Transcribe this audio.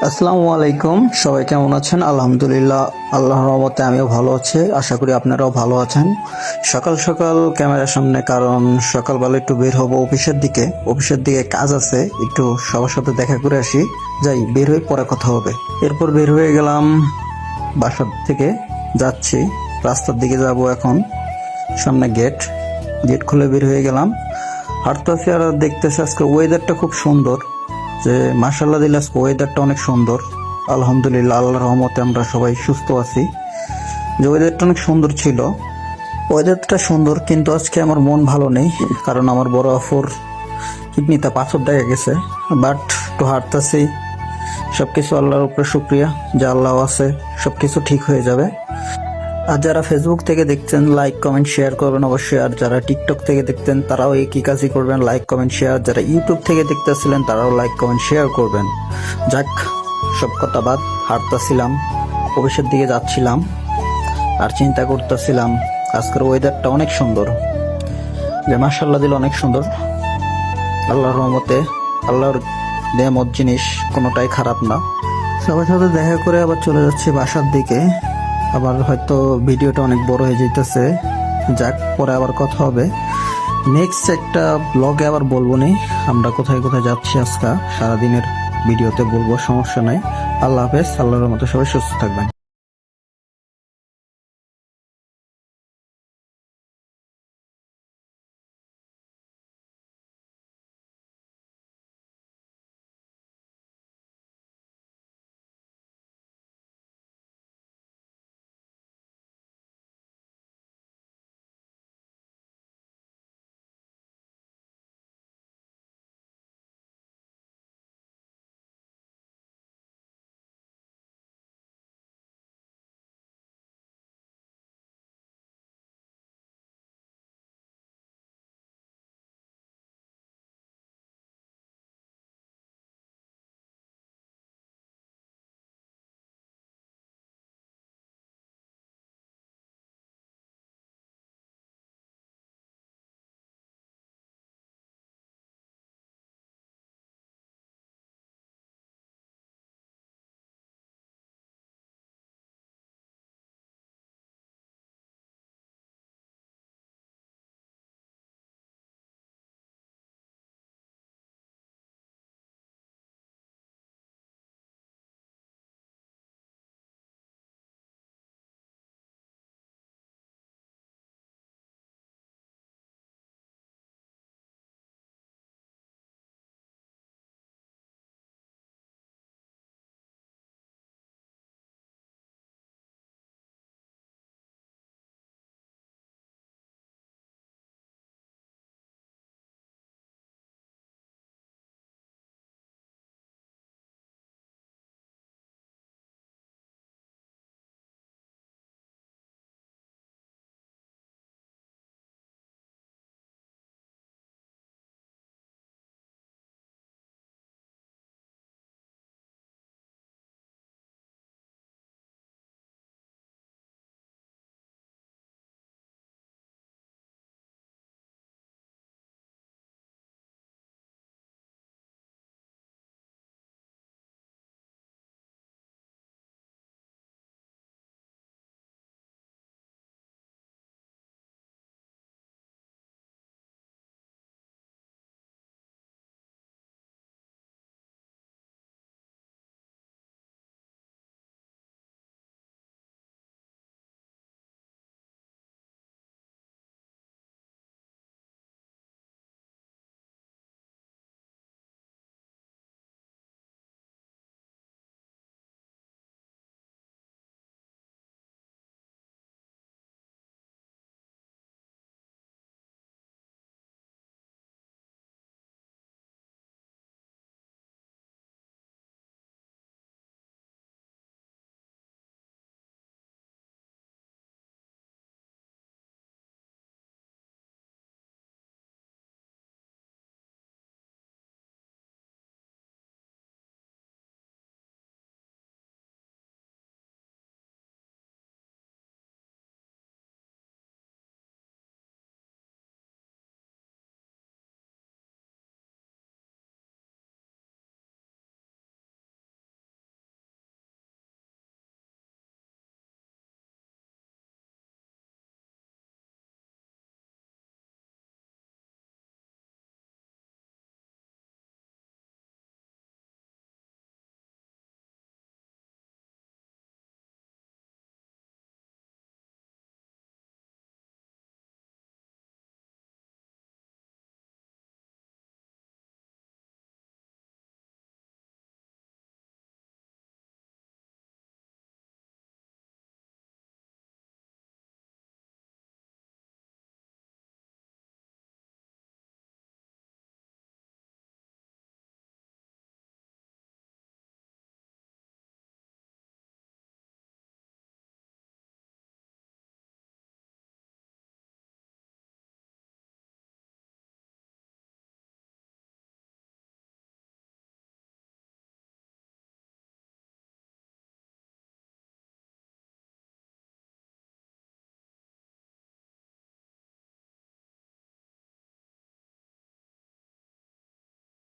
আসসালামু আলাইকুম, সবাই কেমন আছেন? আলহামদুলিল্লাহ, আল্লাহর রহমতে আমিও ভালো আছি। আশা করি আপনারাও ভালো আছেন। সকাল সকাল ক্যামেরার সামনে, কারণ সকালবেলা একটু বের হবো অফিসের দিকে কাজ আছে, একটু সবার সাথে দেখা করে আসি। যাই, বের হয়ে পরে কথা হবে। এরপর বের হয়ে গেলাম, বাসার থেকে যাচ্ছি, রাস্তার দিকে যাব এখন। সামনে গেট গেট খুলে বের হয়ে গেলাম, হাঁটতেছি আর দেখতেছি আজকে ওয়েদারটা খুব সুন্দর। যে মাশাআল্লাহ দিল, আজকে ওয়েদারটা অনেক সুন্দর। আলহামদুলিল্লাহ, আল্লাহর রহমতে আমরা সবাই সুস্থ আছি। যে ওয়েদারটা অনেক সুন্দর ছিল, ওয়েদারটা সুন্দর, কিন্তু আজকে আমার মন ভালো নেই, কারণ আমার বড় আফুর কিডনিতে পাথর দেখা গেছে। বাট একটু হাঁটতেছি, সবকিছু আল্লাহর উপরে শুক্রিয়া যে আল্লাহ আছে, সবকিছু ঠিক হয়ে যাবে। আর যারা ফেসবুক থেকে দেখছেন, লাইক কমেন্ট শেয়ার করবেন অবশ্যই। আর যারা টিকটক থেকে দেখতেন তারাও একই কাজই করবেন, লাইক কমেন্ট শেয়ার। যারা ইউটিউব থেকে দেখতেছিলেন তারাও লাইক কমেন্ট শেয়ার করবেন। যাক, সব কথা বাদ, হাঁটতেছিলাম, অফিসের দিকে যাচ্ছিলাম, আর চিন্তা করতেছিলাম আজকের ওয়েদারটা অনেক সুন্দর। যে মাশাআল্লাহ দিল, অনেক সুন্দর। আল্লাহর রহমতে, আল্লাহর নেয়ামত জিনিস কোনোটাই খারাপ না। সবার সাথে দেখা করে আবার চলে যাচ্ছি বাসার দিকে। আবার হয়তো ভিডিওটা অনেক বড় হয়ে যেতেছে, যাক, পরে আবার কথা হবে। নেক্সট একটা ব্লগে আবার বলবো নি আমরা কোথায় কোথায় যাচ্ছি। আজকে সারাদিনের ভিডিওতে বলবো, সমস্যা নাই। আল্লাহ হাফেজ, আল্লাহর মতো সবাই সুস্থ থাকবেন।